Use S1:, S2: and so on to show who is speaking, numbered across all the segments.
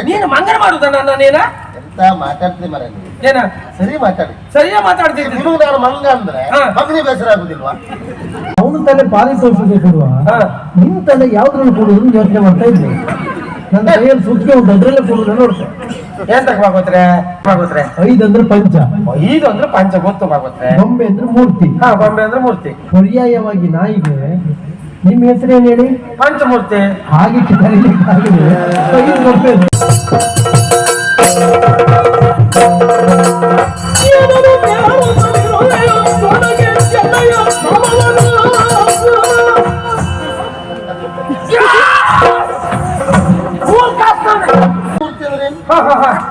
S1: ನೀನು ಮಂಗನ ಮಾಡುದ ನನ್ನ ನೀನ
S2: ಎಂತ ಮಾತಾಡ್ತೀನಿ ಮರ ನೀವು
S1: ಏನ
S2: ಸರಿ ಮಾತಾಡಿ
S1: ಸರಿಯಾ ಮಾತಾಡ್ತಿದ್ದೆ
S2: ನಿಮಗೆ ನಾನು ಮಂಗ ಅಂದ್ರೆ ಮಗನಿಗೆ ಬೇಸರ ಆಗುದಿಲ್ವಾ?
S3: ಅವನು ತಲೆ ಪಾಲಿ ತೋರಿಸೋದೇ ಕೊಡುವ ನಿನ್ನ ತಲೆ ಯಾವ್ದ್ರಲ್ಲಿ ಕೊಡುವುದು ಯೋಚನೆ ಮಾಡ್ತಾ ಇದ್ದೆ. ನನ್ನ ಕೈಯಲ್ಲಿ ಸುತ್ತಿಗೆ ಉಂಟು ಅದ್ರಲ್ಲೇ ಕೊಡುದು ನೋಡ್ತೆ.
S1: ಎಂತಕ್ ಬಾಗೋತ್ರೆ
S3: 5 ಅಂದ್ರೆ ಪಂಚ,
S1: 5 ಅಂದ್ರೆ ಪಂಚ ಗೊತ್ತು ಬಾಗೋತ್ರೆ.
S3: ಗೊಂಬೆ ಅಂದ್ರೆ ಮೂರ್ತಿ.
S1: ಗೊಂಬೆ ಅಂದ್ರೆ ಮೂರ್ತಿ.
S3: ಪರ್ಯಾಯವಾಗಿ ನಾಯಿಗೆ ನಿಮ್ಮ ಹೆಸರೇನು ಹೇಳಿ?
S1: ಪಂಚಮೂರ್ತಿ.
S3: ಹಾಗೆ ಕರೀಲಿಕ್ಕಾಗಿದೆ 5 ಗೊಂಬೆ.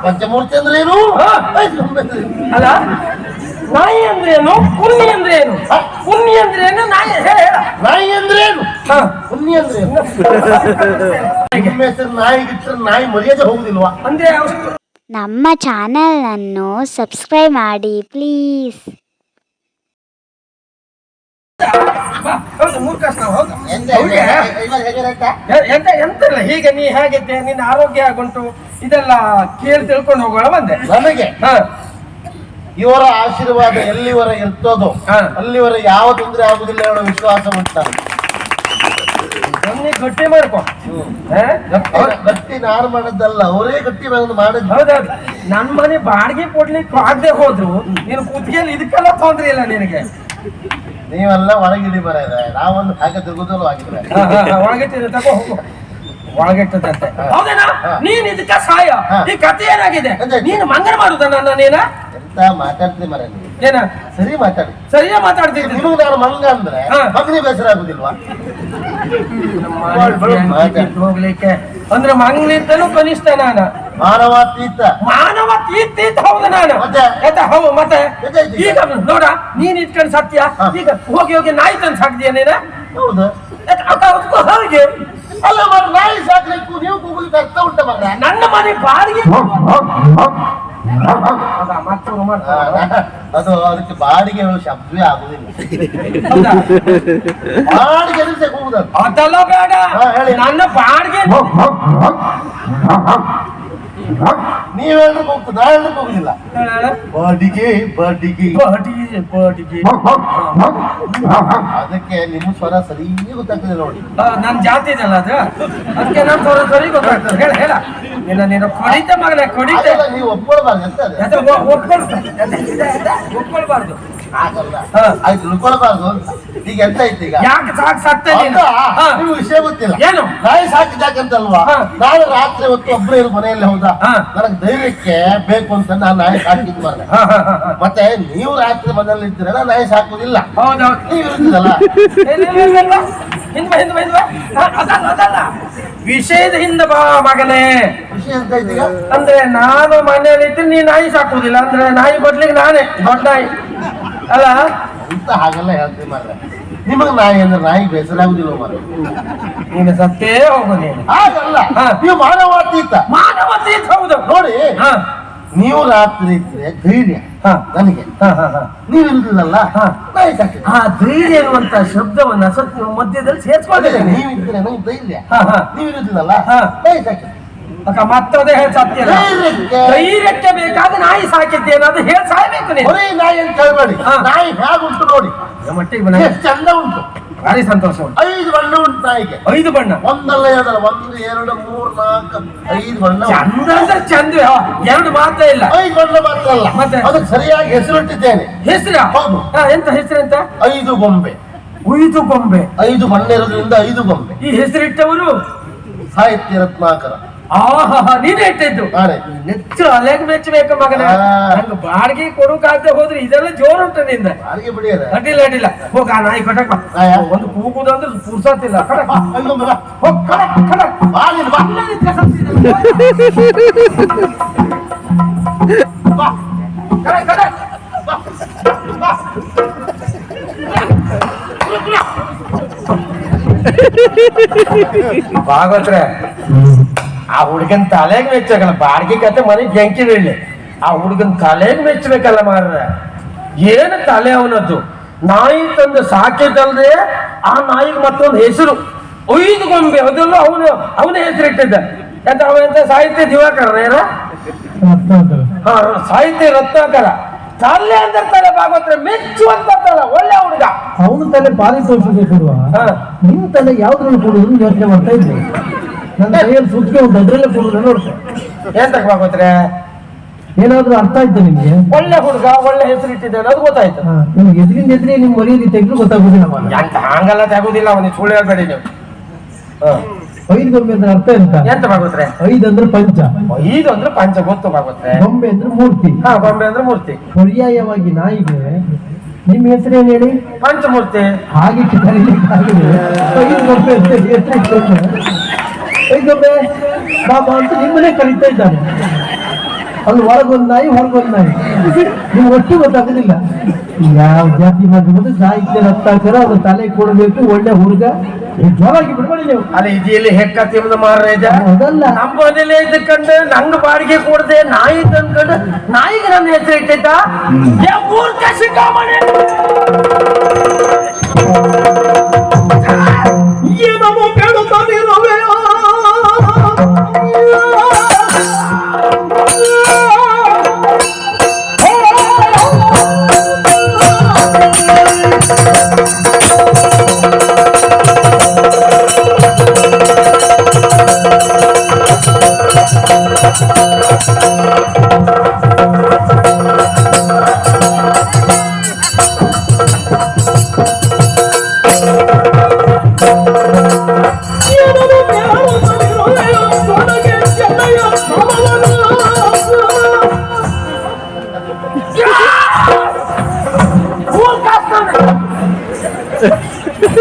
S2: ಪಂಚಮೂರ್ತಿ ಅಂದ್ರೆ ಏನು?
S1: ಅಲ್ಲ, ನಾಯಿ ಅಂದ್ರೆ ಏನು, ಕುನ್ನಿ ಅಂದ್ರೆ ಏನು? ಕುನ್ನಿ ಅಂದ್ರೆ ಏನು, ನಾಯಿ
S2: ನಾಯಿ ಅಂದ್ರೆ ಏನು, ಕುನ್ನಿ ಅಂದ್ರೆ ಏನು? ನಿಮ್ಮ ಹೆಸರು ನಾಯಿ ಇಟ್ಟರೆ ನಾಯಿ ಮರ್ಯಾದೆ ಹೋಗುದಿಲ್ವಾ?
S1: ಅಂದ್ರೆ
S4: ನಮ್ಮ ಚಾನೆಲ್ ಅನ್ನು ಸಬ್ಸ್ಕ್ರೈಬ್ ಮಾಡಿ ಪ್ಲೀಸ್.
S1: ಎಂತಲ್ಲ, ಹೀಗೆ ನೀ ಹೇಗಿದ್ದೆ, ನಿನ್ನ ಆರೋಗ್ಯ ಆಗುಂಟು ಇದೆಲ್ಲ ಕೇಳಿ ತಿಳ್ಕೊಂಡು ಹೋಗೋಣ ಬಂದೆ.
S2: ನನಗೆ ಇವರ ಆಶೀರ್ವಾದ ಎಲ್ಲಿವರ ಇರ್ತದೋ ಅಲ್ಲಿವರ ಯಾವ ತೊಂದರೆ ಆಗುದಿಲ್ಲ ಅನ್ನೋ ವಿಶ್ವಾಸ ಉಂಟು.
S1: ಗಟ್ಟಿ ಮಾಡ್ಕೊ.
S2: ಗಟ್ಟಿ ನಾರು ಮಾಡದ್ದಲ್ಲ, ಅವರೇ ಗಟ್ಟಿ ಮಾಡಿದ್.
S1: ಹೌದೌದು, ನನ್ನ ಮನೆ ಬಾಡಿಗೆ ಕೊಡ್ಲಿಕ್ಕೆ ಆಗದೆ ಹೋದ್ರು ನೀನು ಕುತ್ತಿಗೆಯಲ್ಲಿ ಇದಕ್ಕೆಲ್ಲ ತೊಂದ್ರೆ ಇಲ್ಲ ನಿನಗೆ.
S2: ನೀವೆಲ್ಲ ಒಳಗಿಡಿ ಬರ ಇದೆ, ನಾವೊಂದು ಹಾಗೆ ತಿರುಗುದಲ್ಲೂ ಆಗಿದ್ರೆ
S1: ಒಳಗಿಟ್ಟಿದೆ ತಗೋ ಹೋಗು. ಒಳಗಿಟ್ಟದಂತೆ ಹೌದೇನಾ? ನೀನ್ ಇದಕ್ಕ ಸಹಾಯ. ಈ ಕಥೆ ಏನಾಗಿದೆ? ನೀನು ಮಂಗನ ಮಾಡುದ ನನ್ನ ನೀನ
S2: ಎಂತ ಮಾತಾಡ್ತೀನಿ ಮರ ನೀವು
S1: ಏನ
S2: ಸರಿ ಮಾತಾಡಿ.
S1: ಸರಿಯಾ ಮಾತಾಡ್ತಿದ್ದೆ.
S2: ನಿಮಗೆ ನಾನು ಮಂಗ ಅಂದ್ರೆ ಮಗನಿಗೆ ಬೇಸರ ಆಗುದಿಲ್ವಾ?
S1: ಹೋಗ್ಲಿಕ್ಕೆ ಅಂದ್ರೆ ಮಂಗನಿದ್ದನು ಕನಿಷ್ಠ ನಾನು
S2: ಮಾನವಾತೀತ.
S1: ಮಾನವಾತೀತ ಹೌದು ನಾನು ಹೌದು. ಮತ್ತೆ ಈಗ ನೋಡ, ನೀನ್ ಇಟ್ಕೊಂಡು ಸತ್ಯ ಈಗ ಹೋಗಿ ಹೋಗಿ ನಾಯಿ ತಂದು ಸಾಕ್ತೀಯ ನೀನ?
S2: ಹೌದು.
S1: ಹಾಗೆ
S2: ಅಲ್ಲ ಮರ, ನಾಯಿ ಸಾಕ್ಲಿಕ್ಕೂ ನೀವು ಕೂಗ್ಲಿಕ್ಕೆ ಅರ್ಥ ಉಂಟ ಮರ?
S1: ನನ್ನ ಮನೆ ಬಾಡಿಗೆ
S2: ಅದು ಅದಕ್ಕೆ ಬಾಡಿಗೆ ಶಬ್ದವೇ ಆಗುದಿಲ್ಲ. ಬಾಡಿಗೆ ಕೂಗುದು
S1: ಅದೆಲ್ಲ ಬೇಡ, ನನ್ನ ಬಾಡಿಗೆ
S2: ನೀವ್ ಹೇಳಿದ್ರೆ ಹೋಗ್ತದೆ, ನಾ ಹೇಳಿದ್ರೆ ಹೋಗುದಿಲ್ಲ. ಬಾಡಿಗೆ ಬಾಡಿಗೆ
S1: ಬಾಡಿಗೆ
S2: ಅದಕ್ಕೆ ನಿಮ್ಮ ಸ್ವರ ಸರಿ ಗೊತ್ತಾಗ್ತದೆ ನೋಡಿ.
S1: ನನ್ ಜಾತಿ ಇದೆಲ್ಲ ಅದು, ಅದಕ್ಕೆ ನನ್ ಸ್ವರ ಸರಿ ಗೊತ್ತಾಗ್ತದೆ. ಹೇಳ ಹೇಳ ನೀನು ಕೊಡಿತ ಮಗನ ಕೊಡಿತ.
S2: ನೀವು ಒಪ್ಕೊಳ್ಬಾರ್ದು. ಎಂತ
S1: ಒಪ್ಕೊಳ್ಬಾರ್ದು
S2: ಆಗಲ್ಲ, ಆಯ್ತು ಉಳ್ಕೊಳ್ಬಾರ್ದು. ಈಗ ಎಂತ ಐತಿ, ಈಗ
S1: ಯಾಕೆ ಸಾಕ್ತಾ
S2: ನೀವು ವಿಷಯ ಗೊತ್ತಿಲ್ಲ.
S1: ಏನು
S2: ನಾಯಿ ಸಾಕಿದಾಕಂತಲ್ವಾ? ನಾನು ರಾತ್ರಿ ಹೊತ್ತು ಒಬ್ಬರೇ ಇರು ಮನೆಯಲ್ಲಿ. ಹೌದಾ? ನನಗೆ ಧೈರ್ಯಕ್ಕೆ ಬೇಕು ಅಂತ ನಾನು ನಾಯಿ ಸಾಕಿದ್ ಮಾರ್ರೆ. ಮತ್ತೆ ನೀವು ರಾತ್ರಿ ಮನೆಯಲ್ಲಿ ಇದ್ದೀರ, ನಾಯಿ ಸಾಕುದಿಲ್ಲ.
S1: ಹೌದೌದು,
S2: ನೀವು ಇರುತ್ತಲ್ಲ
S1: ಅದಲ್ಲ ವಿಷಯದ ಹಿಂದೆ ಬಾ ಮಗನೇ.
S2: ವಿಷಯ ಎಂತ ಐತಿ ಈಗ?
S1: ಅಂದ್ರೆ ನಾನು ಮನೆಯಲ್ಲಿ ಇದ್ರೆ ನೀ ನಾಯಿ ಸಾಕುದಿಲ್ಲ ಅಂದ್ರೆ ನಾಯಿ ಬದ್ಲಿಗೆ ನಾನೇ ದೊಡ್ಡ ನಾಯಿ ಅಲ್ಲ
S2: ಅಂತ ಹಾಗೆಲ್ಲ ಹೇಳ್ತೀವಿ ಮಾರ್ರೆ. ನಿಮಗ್ ನಾಯಿ ಅಂದ್ರೆ ನಾಯಿ ಬೇಸರಾಗುದಿಲ್ಲ ಮಾರ್ರೆ.
S1: ನೀನು ಸತ್ತೇ ಹೋಗು ನೀನು.
S2: ಹಾಗಲ್ಲ, ನೀವು ಮಾನವಾತೀತ.
S1: ಮಾನವತೀತ ಹೌದು
S2: ನೋಡಿ, ನೀವು ರಾತ್ರಿ ಇದ್ರೆ ಧೈರ್ಯ ನನಗೆ, ನೀವು ಇರುದಿಲ್ಲಲ್ಲ ನಾಯಿ ಸಾಕಿ.
S1: ಆ ಧೈರ್ಯ ಇರುವಂತ ಶಬ್ದವನ್ನ ಮಧ್ಯದಲ್ಲಿ ಸೇರ್ಸ್ಕೊಂಡಿದ್ದೇನೆ.
S2: ನೀವಿದ್ರೆ ನನಗೆ ಧೈರ್ಯ, ನೀವು ಇರುದಿಲ್ಲಲ್ಲ ನಾಯಿ ಸಾಕಿ.
S1: ಮತ್ತದೇ ಹೇಳಿ ಸತ್ಯ ಧೈರ್ಯಕ್ಕೆ ಬೇಕಾದ ನಾಯಿ ಸಾಕಿದ್ದೇನೆ ಅದು ಹೇಳಿ ಸಾಯ್ಬೇಕು ನೀನು.
S2: ನಾಯಿ ಅಂತ ಹೇಳ್ಬೇಡಿ, ನಾಯಿ ಹೇಗೆ ಉಂಟು ನೋಡಿ,
S1: ಮಟ್ಟಿಗೆ
S2: ಚಂದ ಉಂಟು,
S1: ಭಾರಿ ಸಂತೋಷ ಉಂಟು.
S2: 5 ಬಣ್ಣ ಉಂಟು ನಾಯಿಗೆ.
S1: 5 ಬಣ್ಣ?
S2: ಒಂದಲ್ಲ ಎರಡಲ್ಲ, 1 2 3 4 5 ಬಣ್ಣ.
S1: ಚಂದ ಅಂದ್ರೆ ಚಂದ, 2 ಮಾತ್ರ ಇಲ್ಲ,
S2: 5 ಬಣ್ಣ ಮಾತ್ರ ಅಲ್ಲ. ಮತ್ತೆ ಅದಕ್ಕೆ ಸರಿಯಾಗಿ ಹೆಸರಿಟ್ಟಿದ್ದೇನೆ.
S1: ಹೆಸರು?
S2: ಹೌದು.
S1: ಎಂತ ಹೆಸರು ಅಂತ?
S2: 5 ಗೊಂಬೆ.
S1: 5 ಗೊಂಬೆ? 5
S2: ಬಣ್ಣ ಇರೋದ್ರಿಂದ 5 ಗೊಂಬೆ.
S1: ಈ ಹೆಸರಿಟ್ಟವರು
S2: ಸಾಹಿತ್ಯ ರತ್ನಾಕರ.
S1: ನೀನೇ ಇಟ್ಟಿದ್ದು. ನೆಚ್ಚು ಅಲೆಗೆ ಮೆಚ್ಚಬೇಕು ಮಗನ. ನಂಗೆ ಬಾಡಿಗೆ ಕೊಡೋಕಾಗದೆ ಹೋದ್ರೆ ಇದೆಲ್ಲ ಜೋರು ಉಂಟು ನಿಂದ.
S2: ಬಾಡಿಗೆ ಬಿಡಿಯಲ್ಲ,
S1: ಅಡ್ಡಿಲ್ಲ ಅಡ್ಡಿಲ್ಲ. ಹೋಗ ನಾಯಿ ಕಟಕ್ ಒಂದು ಕೂಗುದಂದ್ರೆ ಪುರ್ಸತ್ತಿಲ್ಲ. ಭಾಗವತ್ರೆ, ಆ ಹುಡುಗನ್ ತಲೆಗೆ ಮೆಚ್ಚಬೇಕಲ್ಲ. ಬಾಡಿಗೆ ಕತೆ ಮನೆಗೆ ಬೆಂಕಿ ಬೀಳಲಿ, ಆ ಹುಡುಗನ್ ತಲೆಗೆ ಮೆಚ್ಚಬೇಕಲ್ಲ ಮಾರ್ರೆ. ಏನು ತಲೆ ಅವನದ್ದು? ನಾಯಿ ತಂದು ಸಾಕಿದಲ್ದೆ ಆ ನಾಯಿಗೆ ಮತ್ತೊಂದು ಹೆಸರು 5 ಗೊಂಬೆ, ಅದೆಲ್ಲ ಅವನೇ ಹೆಸರು ಇಟ್ಟಿದ್ದ. ಎಂತ ಅವ ಎಂತ ಸಾಹಿತ್ಯ ದಿವಾಕರ ಏನ
S3: ರತ್ನಾಕರ.
S1: ಹಾ ಸಾಹಿತ್ಯ ರತ್ನಾಕರ. ತಲೆ ಅಂದ್ರೆ ತಲೆ ಭಾಗವತ್ರ ಮೆಚ್ಚುವಂತಲ್ಲ ಒಳ್ಳೆ ಹುಡುಗ.
S3: ಅವನ ತಲೆ ಪಾರಿತೋಷಿಕ ಕೊಡುವ, ನಿನ್ ತಲೆ ಯಾವ್ದ್ರಲ್ಲಿ ಕೊಡುದು ಯೋಚನೆ ಮಾಡ್ತಾ ಇದ್ದೆ. ನನ್ನ ಕೈಯಲ್ಲಿ ಸುತ್ತಿಗೆ ಉಂಟು, ಅದ್ರಲ್ಲೇ ಕೊಡುದು ನೋಡ್ತೆ.
S1: ಎಂತಕ್ ಭಾಗವತ್ರೆ
S3: ಏನಾದ್ರೂ ಅರ್ಥ ಆಯ್ತು ನಿಮ್ಗೆ?
S1: ಒಳ್ಳೆ ಹುಡುಗ, ಒಳ್ಳೆ ಹೆಸರು ಇಟ್ಟಿದ್ದಾನೆ, ಅದು ಗೊತ್ತಾಯ್ತು.
S3: ನಿಮ್ಗೆ ಎದುರಿಂದ ಎದುರಿ ನಿಮ್ ಮರ್ಯಾದೆ ತೆಗೆದು ಗೊತ್ತಾಗುದಿಲ್ಲ.
S1: ಎಂತ ಹಂಗಲ್ಲ ತೆಗುದಿಲ್ಲ, ಅವನಿಗೆ ಸುಳ್ಳು ಹೇಳ್ಬೇಡಿ ನೀವು.
S3: 5 ಗೊಂಬೆ ಅಂದ್ರೆ ಅರ್ಥ ಎಂತ?
S1: ಎಂತ ಭಾಗವತ್ರೆ
S3: 5 ಅಂದ್ರೆ ಪಂಚ,
S1: 5 ಅಂದ್ರೆ ಪಂಚ ಗೊತ್ತು ಭಾಗವತ್ರೆ.
S3: ಗೊಂಬೆ ಅಂದ್ರೆ ಮೂರ್ತಿ.
S1: ಹಾ ಗೊಂಬೆ ಅಂದ್ರೆ ಮೂರ್ತಿ.
S3: ಪರ್ಯಾಯವಾಗಿ ನಾಯಿಗೆ ನಿಮ್ ಹೆಸರೇನು ಹೇಳಿ?
S1: ಪಂಚಮೂರ್ತಿ.
S3: ಹಾಗಿಟ್ಟು ಕರೀಲಿಕ್ಕೆ ಆಗಿದೆ. 5 ಗೊಂಬೆ ಅಂತ ಹೆಸರು. 5 ಗೊಂಬೆ ಬಾಬಾ ಅಂತ ನಿಮ್ಮನ್ನೇ ಕರೀತಾ ಇದ್ದಾನೆ. ಅಲ್ಲಿ ಒಳಗೊಂದ್ ನಾಯಿ ಹೊರಗೊಂದ್ ನಾಯಿ, ನಿಮ್ಗೆ ಒಟ್ಟು ಗೊತ್ತಾಗುದಿಲ್ಲ. ಯಾವ ಜಾತಿ ಮಾಡಿರ್ಬೋದು, ಸಾಹಿತ್ಯ ರತ್ನಾಕರ, ಅದು ತಲೆ ಕೊಡಬೇಕು, ಒಳ್ಳೆ ಹುಡುಗ. ಜೋರಾಗಿ ಬಿಡ್ಬೇಡಿ ನೀವು.
S1: ಅಲ್ಲಿ ಇದೆಯಲ್ಲಿ ಹೆಕ್ಕ ತಿಮ್ಮದ ಮಾರ ಇದೆ.
S3: ಅದಲ್ಲ,
S1: ನಮ್ಮ ಮನೇಲೆ ಇದ್ದಕ್ಕಂಡು ನಂಗ ಬಾಡಿಗೆ ಕೊಡದೆ ನಾಯಿ ತಂದ್ಕೊಂಡು ನಾಯಿಗೆ ನನ್ನ ಹೆಸರು ಇಟ್ಟೈತಾ? ಏನೋ ಕೇಳುತ್ತಾನಿರುವೆ.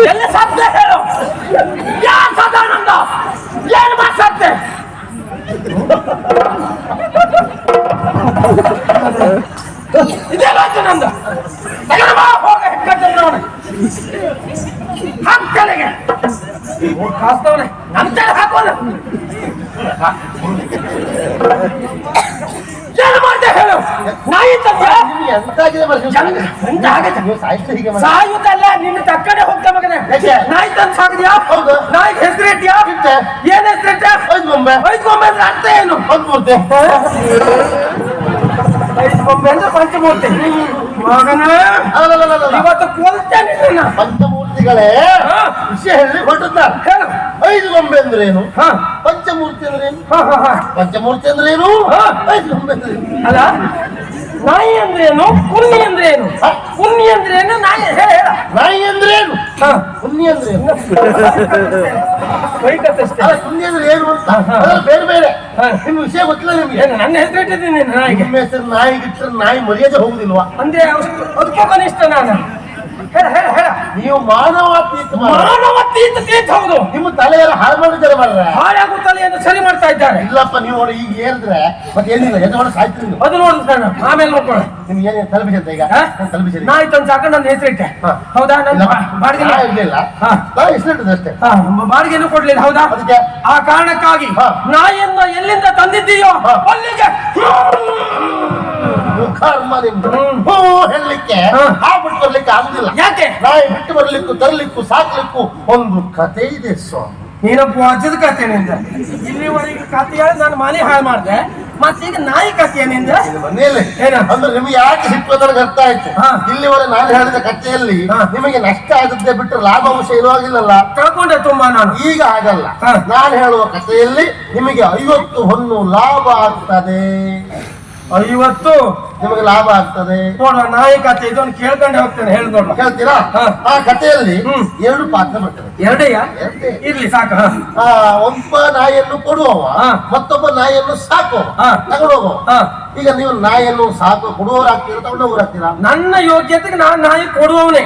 S1: ಎಲ್ಲ ಸತ್ಯ ಹೇಳು. ಯಾರು ಸದಾನಂದ ಏನು ಮಾತಾಡ್ತೆ? ಇದೆಲ್ಲ ನಂದ ಹೋಗ ಹಾಕ್ತಲೆಗೆ ಕಾಸ್ತವನೆ ನಂತರ ಹಾಕೋದು. ಏನು ಮಾಡ್ದೆ ಹೇಳು? ನಾಯಿ ತಂದೆ
S2: ನಿಮ್ಗೆ ಎಂತಾಗಿದೆ ಮಾರ್ರೆ? ನೀವು ಸಾಹಿತ್ಯ ಹೀಗೆ ಮಾಡಿ.
S1: ಸಾಯುತ್ತಲ್ಲ, ನಿನ್ನ ತಕ್ಕಡೆ ಹೋಗ್ತಾ ಮಗನೇ.
S2: ಯಾಕೆ?
S1: ನಾಯಿ ತಂದು ಸಾಕಿದ್ಯಾ?
S2: ಹೌದು.
S1: ನಾಯಿಗೆ ಹೆಸರು ಇಟ್ಯಾ?
S2: ಇಟ್ಟೆ.
S1: ಏನ್ ಹೆಸರು ಇಟ್ಟ?
S2: 5 ಗೊಂಬೆ.
S1: 5 ಗೊಂಬೆ ಅಂದ್ರೆ ಅರ್ಥ ಏನು?
S2: ಪಂಚಮೂರ್ತಿ.
S1: 5 ಗೊಂಬೆ ಅಂದ್ರೆ ಪಂಚಮೂರ್ತಿ. ಮಗನೇ
S2: ಅಲ್ಲಲ್ಲಲ್ಲಲ್ಲ.
S1: ಇವತ್ತು ಕೊಲ್ತೇನೆ ನಿನ್ನ.
S2: ಪಂಚಮೂರ್ತಿಗಳೇ
S1: ಹಾ.
S2: ವಿಷಯ ಹೇಳಿ ಹೊರಟದ್ದ.
S1: ಹೇಳು.
S2: 5 ಗೊಂಬೆ ಅಂದ್ರೆ ಏನು?
S1: ಹಾ
S2: ಪಂಚಮೂರ್ತಿ ಅಂದ್ರೆ ಏನು?
S1: ಹಾ ಹಾ ಹಾ.
S2: ಪಂಚಮೂರ್ತಿ ಅಂದ್ರೆ ಏನು?
S1: ಹಾ.
S2: 5 ಗೊಂಬೆ ಅಂದ್ರೆ ಏನು?
S1: ಅಲ್ಲ, ನಾಯಿ ಅಂದ್ರೆ ಏನು? ಕುನ್ನಿ ಅಂದ್ರೆ ಏನು?
S2: ಹಾ.
S1: ಕುನ್ನಿ ಅಂದ್ರೆ ಏನು? ನಾಯಿ ಹೇಳ ಹೇಳ.
S2: ನಾಯಿ ಅಂದ್ರೆ ಏನು?
S1: ಹಾ
S2: ಕುನ್ನಿ ಅಂದ್ರೆ ಏನು?
S1: ಬೈಕತ್ತಷ್ಟೇ.
S2: ಅಲ್ಲ, ಕುನ್ನಿ ಅಂದ್ರೆ ಏನು ಅಂತ ಅದ್ರಲ್ಲಿ ಬೇರೆ ಬೇರೆ.
S1: ಹಾ.
S2: ನಿಮ್ ವಿಷಯ ಗೊತ್ತಿಲ್ಲ ನಿಮ್ಗೆ.
S1: ಏನು ನನ್ನ ಹೆಸರು ಇಟ್ಟಿದ್ದೀನಿ ನಾಯಿಗೆ?
S2: ನಿಮ್ಮ ಹೆಸರು ನಾಯಿಗಿಟ್ಟರೆ ನಾಯಿ ಮರ್ಯಾದೆ ಹೋಗುದಿಲ್ವಾ?
S1: ಅಂದ್ರೆ ಅದಕ್ಕೂ ಕನಿಷ್ಠ ನಾನು. ಹೇಳ ಹೇಳ ಹೇಳ.
S2: ನೀವು ಮಾನವಾತೀತ
S1: ಮಾನವತೀತ ತೀರ್ಥ. ಹೌದು.
S2: ನಿಮ್ಮ ತಲೆ ಎಲ್ಲ ಹಾಳು ಮಾಡಿದ್ದಾರೆ ಮಾರ್ರೆ.
S1: ಹಾಳಾಗುತ್ತಲ್ಲ ಎಂದು ಸರಿ ಮಾಡ್ತಾ ಇದ್ದಾರೆ.
S2: ಇಲ್ಲಪ್ಪ, ನೀವು ನೋಡಿ ಈಗ ಏರಿದ್ರೆ ಮತ್ತೆ ಏನಿಲ್ಲ, ಎದ್ದು ಸಾಯ್ತೀರಿ ನೀವು.
S1: ಅದು ನೋಡಿದ್ ನಾನು ಆಮೇಲೆ ನೋಡ್ಕೊಳ್ಳ.
S2: ನಿಮ್ಗೆ ಏನೇನು ತಲುಪಿಸಂತ ಈಗ?
S1: ಹಾ?
S2: ತಲುಪಿಸಿ.
S1: ನಾಯಿ ತಂದು ಸಾಕೊಂಡು ನನ್ನ ಹೆಸರಿಟ್ಟೆ.
S2: ಹಾ.
S1: ಹೌದಾ? ನನ್ನ ಬಾಡಿಗೆ
S2: ಇರ್ಲಿಲ್ಲ.
S1: ಹಾ.
S2: ನಾನು ಹೆಸರಿಟ್ಟದೆ ಅಷ್ಟೇ.
S1: ಬಾಡಿಗೆನೂ ಕೊಡ್ಲಿಲ್ಲ. ಹೌದಾ?
S2: ಅದಕ್ಕೆ
S1: ಆ ಕಾರಣಕ್ಕಾಗಿ
S2: ಹಾ.
S1: ನಾಯಿಯನ್ನ ಎಲ್ಲಿಂದ ತಂದಿದ್ದೀಯೋ
S2: ಹಾ.
S1: ಅಲ್ಲಿಗೆ
S2: ಕರ್ಮ ನಿಮ್ದು. ಹೂ ಹೇಳಲಿಕ್ಕೆ
S1: ಹಾ.
S2: ಬಿಟ್ಟು ಬರ್ಲಿಕ್ಕೆ ಆಗುದಿಲ್ಲ.
S1: ಯಾಕೆ?
S2: ನಾಯಿ ಬಿಟ್ಟು ಬರ್ಲಿಕ್ಕೂ ತರಲಿಕ್ಕೂ ಸಾಕ್ಲಿಕ್ಕೂ ಒಂದು ಕತೆ ಇದೆ ಸ್ವಾಮಿ.
S1: ನೀನೊಬ್ಬ ಅಜ್ಜದ ಕಥೆ ನಿಂದ. ಇಲ್ಲಿವರೆಗೆ ಕಥೆ ಹೇಳಿ ನಾನು ಮನೆ ಹಾಳು ಮಾಡಿದೆ, ಮತ್ತೀಗ ನಾಯಿ ಕಥೆ ನಿಂದ.
S2: ಮನೆಯಲ್ಲಿ
S1: ಏನು?
S2: ಅಂದ್ರೆ ನಿಮ್ಗೆ ಯಾಕೆ ಸಿಟ್ಟು ನನಗೆ ಅರ್ಥ ಆಯ್ತು.
S1: ಹಾ.
S2: ಇಲ್ಲಿವರೆಗೆ ನಾನು ಹೇಳಿದ ಕಥೆಯಲ್ಲಿ
S1: ಹಾ.
S2: ನಿಮಗೆ ನಷ್ಟ ಆದದ್ದೇ ಬಿಟ್ಟರೆ ಲಾಭಾಂಶ ಇರುವಾಗಿಲ್ಲಲ್ಲ.
S1: ಕಳ್ಕೊಂಡೆ ತುಂಬಾ ನಾನು.
S2: ಈಗ ಹಾಗಲ್ಲ.
S1: ಹಾ.
S2: ನಾನು ಹೇಳುವ ಕಥೆಯಲ್ಲಿ ನಿಮಗೆ 50 ಹೊನ್ನು ಲಾಭ ಆಗ್ತದೆ.
S1: 50
S2: ನಿಮಗೆ ಲಾಭ ಆಗ್ತದೆ.
S1: ನೋಡುವ ನಾಯಿ ಕಥೆ ಇದೊಂದು ಕೇಳ್ಕೊಂಡೆ ಹೋಗ್ತೇನೆ. ಹೇಳಿ ನೋಡುವ.
S2: ಹೇಳ್ತೀರಾ?
S1: ಹಾ.
S2: ಆ ಕಥೆಯಲ್ಲಿ
S1: ಹ್ಮ್.
S2: 2 ಪಾತ್ರ ಬರ್ತದೆ.
S1: ಎರಡೆಯಾ?
S2: ಎರಡೇ.
S1: ಇರ್ಲಿ ಸಾಕು.
S2: ಒಬ್ಬ ನಾಯಿಯನ್ನು ಕೊಡುವವ,
S1: ಹಾ.
S2: ಮತ್ತೊಬ್ಬ ನಾಯಿಯನ್ನು ಸಾಕುವ,
S1: ಹಾ.
S2: ತಗೊಂಡೋಗುವ.
S1: ಹಾ.
S2: ಈಗ ನೀವು ನಾಯಿಯನ್ನು ಸಾಕು ಕೊಡುವವರಾಗ್ತೀರಾ, ತಗೊಂಡೋಗ್ರಾಗ್ತೀರಾ?
S1: ನನ್ನ ಯೋಗ್ಯತೆಗೆ ನಾನು ನಾಯಿ ಕೊಡುವವನೇ.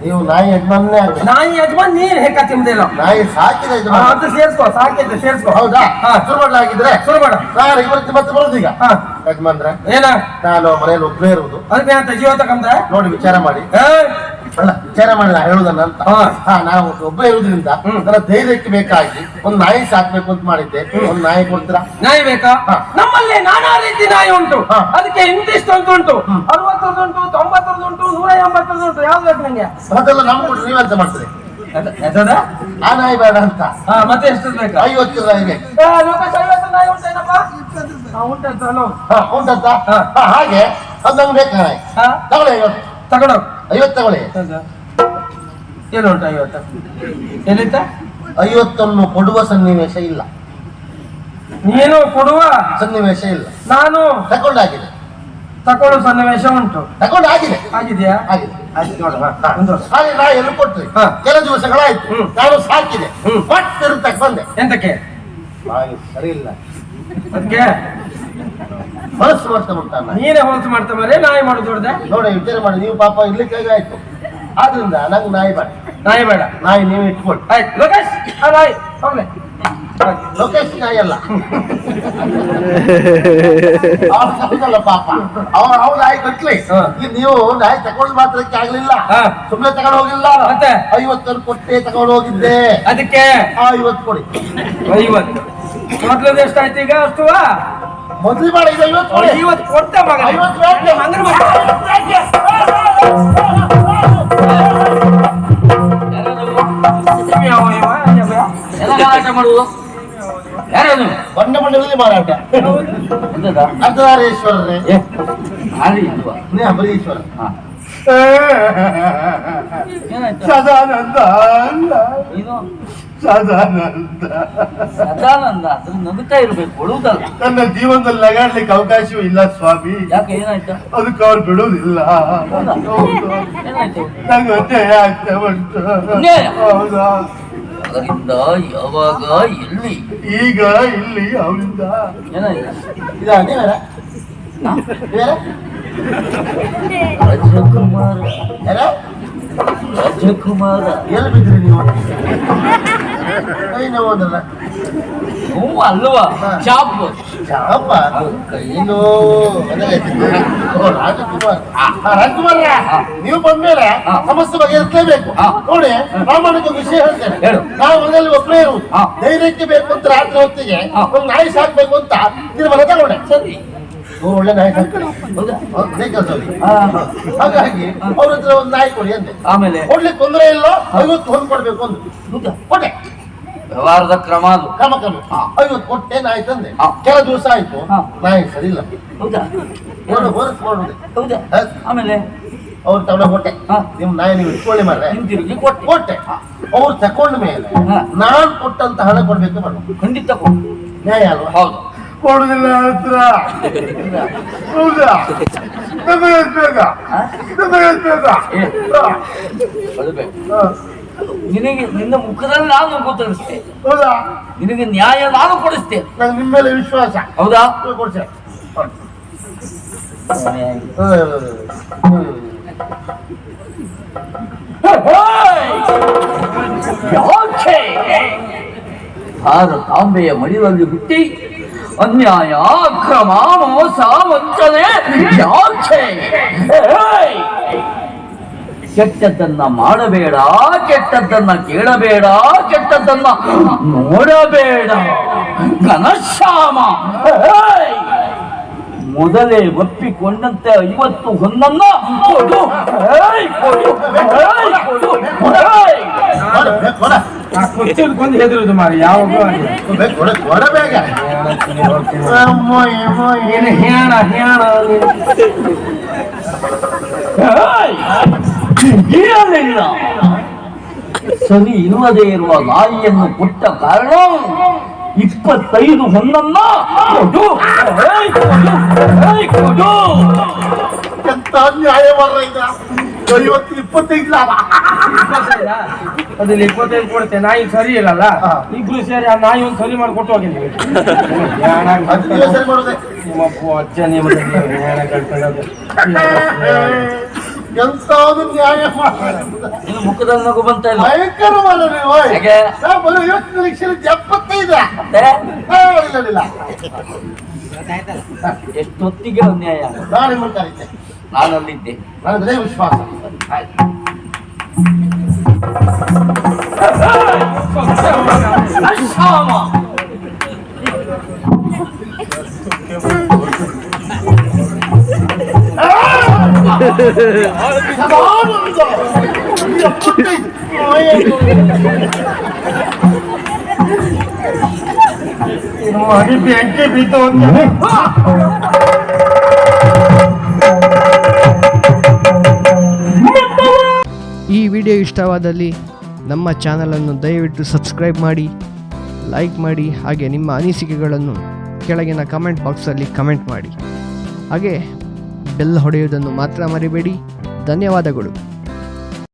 S2: ನೀವು ನಾಯಿ ಯಜಮಾನೇ ಆಗ್ತೀರಾ.
S1: ನಾಯಿ ಯಜಮಾನ್ ನೀನ್ ಹೇಗ ತಿಂದಿಲ್ಲ.
S2: ನಾಯಿ ಸಾಕಿದ ಯಜಮಾನ.
S1: ಅದು ಸೇರ್ಸ್ಕೋ, ಸಾಕಿದ್ದೆ ಸೇರ್ಸ್ಕೋ.
S2: ಹೌದಾ?
S1: ಹಾ.
S2: ಶುರು ಮಾಡ್ಲಾಗಿದ್ರೆ
S1: ಶುರು ಮಾಡ.
S2: ನಾನು ಇವತ್ತು ಮತ್ತೆ ಬರೋದು ಈಗ.
S1: ಹಾ.
S2: ಯಜಮಾನ್ರೆ,
S1: ಏನ
S2: ನಾನು ಮನೆಯಲ್ಲಿ ಒಬ್ಬರೇ ಇರುವುದು.
S1: ಅದಕ್ಕೆ ಅಂತ ಜೀವ ತಗೊಂಡ
S2: ನೋಡಿ ವಿಚಾರ ಮಾಡಿ. ಅಲ್ಲ, ವಿಚಾರ ಮಾಡಿ ನಾ ಹೇಳುದನ್ನ ಅಂತ. ನಾವು ಒಬ್ಬರೇ ಇರುವುದರಿಂದ ನನ್ನ ಧೈರ್ಯಕ್ಕೆ ಬೇಕಾಗಿ ಒಂದು ನಾಯಿ ಸಾಕ್ಬೇಕು ಅಂತ ಮಾಡಿದ್ದೆ. ಒಂದು ನಾಯಿ ಕೊಡ್ತೀರಾ?
S1: ನಾಯಿ ಬೇಕಾ?
S2: ಹಾ.
S1: ನಮ್ಮಲ್ಲಿ ನಾನಾ ರೀತಿ ನಾಯಿ ಉಂಟು.
S2: ಹಾ.
S1: ಅದಕ್ಕೆ ಇಂತಿಷ್ಟು ಅಂತ ಉಂಟು. 60 ಉಂಟು, 90 ಉಂಟು, 180 ಉಂಟು. ಯಾವ್ದು ಬೇಕು ನಂಗೆ?
S2: ಅದೆಲ್ಲ ನಮ್ ಕೊಟ್ರೆ ನೀವೆಂತ ಮಾಡ್ತೀರಿ?
S1: ಎಂತದ?
S2: ಆ ನಾಯಿ ಬೇಡ ಅಂತ.
S1: ಮತ್ತೆ ಎಷ್ಟು ಬೇಕಾ?
S2: 50 ರೂಪಾಯಿಗೆ.
S1: ಲೋಕೇಶ್ 50 ನಾಯಿ ಉಂಟೇನಪ್ಪ? ಉಂಟಂತ
S2: ಉಂಟಂತ ಹಾಗೆ ಅದು ನಂಗೆ ಬೇಕಾ ನಾಯಿ? ತಗೊಳ್ಳಿ 50.
S1: ತಗೊಂಡು
S2: 50 ತಗೊಳ್ಳಿ.
S1: ಏನು ಉಂಟು 50? ಎಲ್ಲಿತ್ತ?
S2: 50 ಕೊಡುವ ಸನ್ನಿವೇಶ ಇಲ್ಲ.
S1: ನೀನು ಕೊಡುವ
S2: ಸನ್ನಿವೇಶ ಇಲ್ಲ.
S1: ನಾನು
S2: ತಗೊಂಡಾಗಿದೆ.
S1: ತಕೊಳ್ಳೋ ಸನ್ನಿವೇಶ ಉಂಟು.
S2: ತಗೊಂಡಾಗಿದೆ.
S1: ಆಗಿದೆಯಾ?
S2: ಆಗಿದೆ.
S1: ಆಯ್ತು ನೋಡು.
S2: ಹಾಗೆ ನಾ ಎಲ್ಲ ಕೊಟ್ರಿ ಕೆಲ ದಿವಸಗಳಾಯ್ತು. ನಾನು ಸಾಕಿದೆ. ಮತ್ತೆ ಬಂದೆ.
S1: ಎಂತಕ್ಕೆ?
S2: ನಾಯಿ ಸರಿ ಇಲ್ಲ.
S1: ಅದಕ್ಕೆ
S2: ಮನಸ್ಸು ಮಾಡ್ತಾ ಉಂಟಲ್ಲ.
S1: ನೀನೇ ಹೊಲಸು ಮಾಡ್ತಾ ಮರೆ ನಾಯಿ ಮಾಡುದು ಹೊಡೆದೆ.
S2: ನೋಡಿ ವಿಚಾರ ಮಾಡಿ, ನೀವು ಪಾಪ ಇರ್ಲಿಕ್ಕೆ ಆಯ್ತು. ಆದ್ರಿಂದ ನಂಗೆ ನಾಯಿ ಬೇಡ.
S1: ನಾಯಿ ಬೇಡ.
S2: ನಾಯಿ ನೀವು ಇಟ್ಕೊಳ್ಳಿ.
S1: ಆಯ್ತು ಲೋಕೇಶ್, ಆ ನಾಯಿ ಹೋಗ್ಲೆ.
S2: ಲೋಕೇಶ್ ನಾಯಿ ಅಲ್ಲ, ಅವಲ್ಲ ಪಾಪ. ಅವ್ರ ನಾಯಿ ಕಟ್ಲಿ. ಈಗ ನೀವು ನಾಯಿ ತಗೊಂಡು ಮಾತ್ರಕ್ಕೆ ಆಗ್ಲಿಲ್ಲ, ಸುಮ್ಮನೆ ತಗೊಂಡು ಹೋಗಿಲ್ಲ.
S1: ಮತ್ತೆ
S2: 50 ಕೊಟ್ಟೆ ತಗೊಂಡು ಹೋಗಿದ್ದೆ.
S1: ಅದಕ್ಕೆ
S2: 50 ಕೊಡಿ.
S1: 50 ಮೊದ್ಲದ ಎಷ್ಟಾಯ್ತು ಈಗ? ಅಷ್ಟು
S2: ಮೊದ್ಲು ಬೇಡ, ಇದು 50 ಕೊಡಿ.
S1: 50 ಕೊಡ್ತಾ ಮಗ.
S2: 50 ಬೇಡ.
S5: ಮಾಡುವುದು ಯಾರು?
S2: ಬಣ್ಣ ಬಣ್ಣದಲ್ಲಿ ಮಾರಾಟ. ಅರ್ಧನಾರೀಶ್ವರರೇ, ನೀ ಅಂಬರೀಶ್ವರ. ಸದಾನಂದ ಸದಾನಂದ
S5: ಸದಾನಂದ ಅದ್ರ ನಗುತ್ತಾ ಇರ್ಬೇಕು, ಕೊಡುವುದಲ್ಲ.
S2: ನನ್ನ ಜೀವನದಲ್ಲಿ ನಗಾಡ್ಲಿಕ್ಕೆ ಅವಕಾಶವೂ ಇಲ್ಲ ಸ್ವಾಮಿ.
S5: ಯಾಕೆ ಏನಾಯ್ತು?
S2: ಅದಕ್ಕೆ ಅವ್ರು ಬಿಡುವುದಿಲ್ಲ.
S5: ಏನಾಯ್ತು?
S2: ನಂಗೆ ಅನ್ಯಾಯ ಆಗ್ತಾ ಉಂಟು. ಹೌದಾ?
S5: ಅದರಿಂದ ಯಾವಾಗ ಎಲ್ಲಿ
S2: ಈಗ ಇಲ್ಲಿ ಅವರಿಂದ
S5: ಏನಾಯ್ತು? ರಾಜಕುಮಾರ ರಾಜಕುಮಾರ
S2: ಎಲ್ಲಿ ಬಿದ್ರಿ ನೀವು? ಕೈ ನೋವು ಅಂದ್ರಲ್ಲ.
S5: ಹ್ಞೂ ಅಲ್ವಾ? ಚಾಪ್
S2: ಚಾಪ ಕೈ ನೋವು. ರಾಜಕುಮಾರ್, ರಾಜಕುಮಾರ ನೀವು ಬಂದ್ಮೇಲೆ ಸಮಸ್ಯೆ ಬಗೆಹರಿಸಲೇಬೇಕು. ನೋಡಿ, ಪ್ರಾಮಾಣಿಕ ವಿಷಯ ಹೇಳ್ತೇನೆ. ನಾವು ಮನೆಯಲ್ಲಿ ಒಬ್ಬರೇ ಇರುವುದು. ಧೈರ್ಯಕ್ಕೆ ಬೇಕು ಅಂತ ರಾತ್ರಿ ಹೊತ್ತಿಗೆ ಒಂದು ನಾಯಿ ಸಾಕ್ಬೇಕು ಅಂತ ತೀರ್ಮಾನ ತಗೊಂಡೆ.
S5: ಸರಿ,
S2: ಒಳ್ಳೆ ನಾಯಿ ಸಾಕ್ತಾರೆ. ಹಾಗಾಗಿ ಅವ್ರ ಹತ್ರ ಒಂದು ನಾಯಿ ಕೊಡಿ ಅಂದೆ.
S5: ಆಮೇಲೆ
S2: ಕೊಡ್ಲಿಕ್ಕೆ ತೊಂದರೆ ಇಲ್ಲ, 50 ಹೊಂದ್ ಕೊಡ್ಬೇಕು ಅಂದ್ರು. ಕೊಟ್ಟೆ.
S5: ವ್ಯವಹಾರದ ಕ್ರಮ ಅದು.
S2: ಕ್ರಮ 50 ಕೊಟ್ಟೆ, ನಾಯಿ ತಂದೆ. ಕೆಲ ದಿವಸ ಆಯ್ತು, ನಾಯಿ ಸರಿ ಇಲ್ಲ.
S5: ಹೌದಾ?
S2: ಹೊರಸ್ಕೊಳ್ಳೋದೆ.
S5: ಹೌದಾ? ಆಮೇಲೆ
S2: ಅವ್ರು ತಗೊಂಡ ಕೊಟ್ಟೆ. ನಿಮ್ ನಾಯಿ ನೀವು ಇಟ್ಕೊಳ್ಳಿ ಮಾಡ್ರೆ.
S5: ಹಿಂತಿರುಗಿ
S2: ಕೊಟ್ಟೆ. ಅವ್ರು ತಕೊಂಡ ಮೇಲೆ ನಾನ್ ಕೊಟ್ಟಂತ ಹಣ ಕೊಡ್ಬೇಕು ಮಾಡ್ಬೇಕು.
S5: ಖಂಡಿತ ಕೊಡು.
S2: ನ್ಯಾಯ ಅಲ್ವಾ?
S5: ಹೌದು.
S2: ಕೊಡುದಿಲ್ಲ ಹತ್ರ. ಹೌದಾ?
S5: ನಿನಗೆ ನಿನ್ನ ಮುಖದಲ್ಲಿ ನಾನು ಗೊತ್ತಿಸ್ತೇನೆ.
S2: ಹೌದಾ?
S5: ನಿನಗೆ ನ್ಯಾಯ ನಾನು ಕೊಡಿಸ್ತೇನೆ.
S2: ನಂಗೆ ನಿಮ್ಮ ಮೇಲೆ ವಿಶ್ವಾಸ.
S5: ಹೌದಾ?
S2: ಕೊಡ್ಸೆ.
S5: ಹಾರ ತಾಂಬೆಯ ಮಡಿಲಲ್ಲಿ ಹುಟ್ಟಿ ಅನ್ಯಾಯ, ಅಕ್ರಮ, ಮೋಸ, ವಂಚನೆ ಯಾಕೆ? ಕೆಟ್ಟದ್ದನ್ನ ಮಾಡಬೇಡ, ಕೆಟ್ಟದ್ದನ್ನ ಕೇಳಬೇಡ, ಕೆಟ್ಟದ್ದನ್ನ ನೋಡಬೇಡ. ಘನಶ್ಯಾಮ ಮೊದಲೇ ಒಪ್ಪಿಕೊಂಡಂತೆ 50 ಹೊನ್ನನ್ನ ಕೊಡು.
S1: ಕೊಂದು ಹೆದರುದು ಮಾರಿ ಯಾವಾಗ
S2: ಕೊಡಬೇಕ.
S1: ಹೇಣ
S5: ಇರಲಿಲ್ಲ. ಸರಿ ಇಲ್ಲದೆ ಇರುವ ನಾಯಿಯನ್ನು ಕೊಟ್ಟ ಕಾರಣ 25 ಹೊನ್ನನ್ನ ಕೊಡು.
S2: ಎಂತ ನ್ಯಾಯ ಮಾಡ್ರ. 25 ಲಾಭ.
S1: ಅದ್ರಲ್ಲಿ 25 ಕೊಡುತ್ತೆ. ನಾಯಿ ಸರಿ ಇಲ್ಲಲ್ಲ, ಇಬ್ರು ಸೇರಿ ಆ ನಾಯಿ ಒಂದು ಸರಿ ಮಾಡಿ ಕೊಟ್ಟು ಹೋಗಿ ನೀವು.
S2: ಸರಿ ಮಾಡೋದೆ.
S1: ಅಜ್ಜ ನೀವು
S2: ಎಂತಾದ್ರು ನ್ಯಾಯ
S5: ನಿನ್ನ ಮುಖದಲ್ಲಿ ನಗು ಬಂತ ಇಲ್ಲ.
S2: ಭಯಂಕರ ಮಾಡ ನೀವು.
S5: ಹೇಗೆ?
S2: 75 ಇಲ್ಲ.
S5: ಎಷ್ಟೊತ್ತಿಗೆ ಅನ್ಯಾಯ?
S2: ನಾನು ಮಾಡ್ತಾ
S5: ನಾನಲ್ಲಿದ್ದೆ.
S2: ನನಗೆ ವಿಶ್ವಾಸ.
S5: ಅಶ್ಯಾಮ
S1: ಮಡಿ ಬೆಂಕಿ ಬಿದ್ದು ಅಂತ
S6: ಈ ವಿಡಿಯೋ ಇಷ್ಟವಾದಲ್ಲಿ ನಮ್ಮ ಚಾನಲನ್ನು ದಯವಿಟ್ಟು ಸಬ್ಸ್ಕ್ರೈಬ್ ಮಾಡಿ, ಲೈಕ್ ಮಾಡಿ, ಹಾಗೆ ನಿಮ್ಮ ಅನಿಸಿಕೆಗಳನ್ನು ಕೆಳಗಿನ ಕಮೆಂಟ್ ಬಾಕ್ಸಲ್ಲಿ ಕಮೆಂಟ್ ಮಾಡಿ. ಹಾಗೆ ಬೆಲ್ ಹೊಡೆಯುವುದನ್ನು ಮಾತ್ರ ಮರಿಬೇಡಿ. ಧನ್ಯವಾದಗಳು.